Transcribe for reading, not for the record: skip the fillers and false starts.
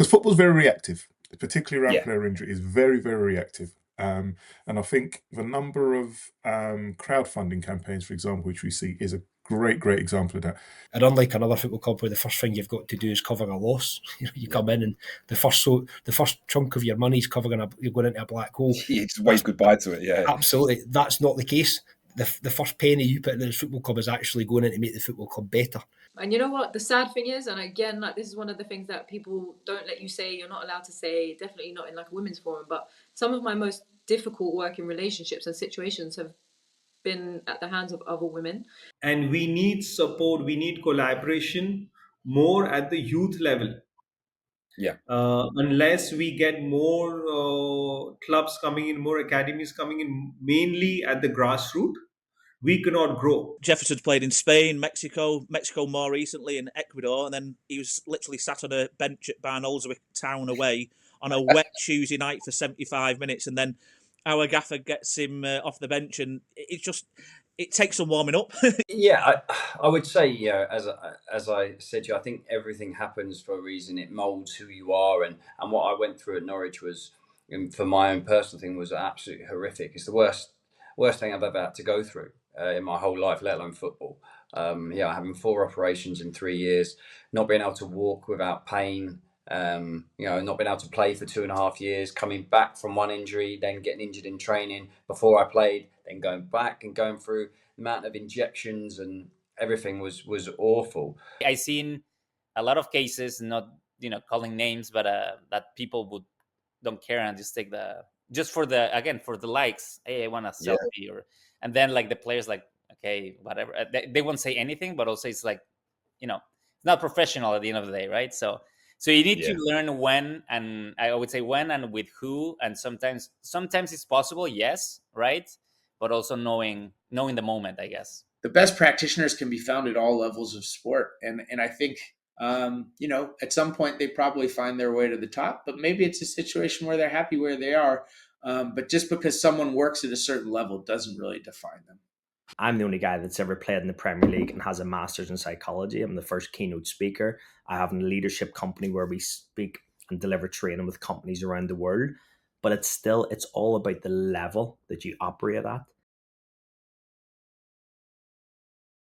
because football's very reactive, particularly around Yeah. player injury, is very, very reactive. And I think the number of crowdfunding campaigns, for example, which we see, is a great, great example of that. And unlike another football club where the first thing you've got to do is cover a loss, you come in and the first chunk of your money's covering you're going into a black hole. You just wave goodbye to it. Yeah. Absolutely, that's not the case. The first penny you put into the football club is actually going in to make the football club better. And you know what the sad thing is, and again, like, this is one of the things that people don't let you say, you're not allowed to say, definitely not in like a women's forum, but some of my most difficult working relationships and situations have been at the hands of other women. And we need support, we need collaboration more at the youth level. Yeah. Unless we get more clubs coming in, more academies coming in, mainly at the grassroots, we cannot grow. Jefferson's played in Spain, Mexico more recently in Ecuador, and then he was literally sat on a bench at Barnoldswick Town away on a wet Tuesday night for 75 minutes, and then our gaffer gets him off the bench, and it takes some warming up. Yeah, I would say, as I said to you, I think everything happens for a reason. It molds who you are, and what I went through at Norwich was, for my own personal thing, was absolutely horrific. It's the worst thing I've ever had to go through in my whole life, let alone football. Having 4 operations in 3 years, not being able to walk without pain, not being able to play for 2.5 years, coming back from one injury, then getting injured in training before I played, then going back and going through the amount of injections and everything was awful. I've seen a lot of cases, not calling names, but that people don't care and just take for the likes. Hey, I want a selfie, and then like the players like, okay, whatever. They won't say anything, but also it's like, it's not professional at the end of the day, right? So you need to learn when, and I would say when and with who, and sometimes it's possible, yes, right, but also knowing the moment, I guess. The best practitioners can be found at all levels of sport, and I think at some point they probably find their way to the top, but maybe it's a situation where they're happy where they are. But just because someone works at a certain level doesn't really define them. I'm the only guy that's ever played in the Premier League and has a master's in psychology. I'm the first keynote speaker. I have a leadership company where we speak and deliver training with companies around the world. But it's all about the level that you operate at.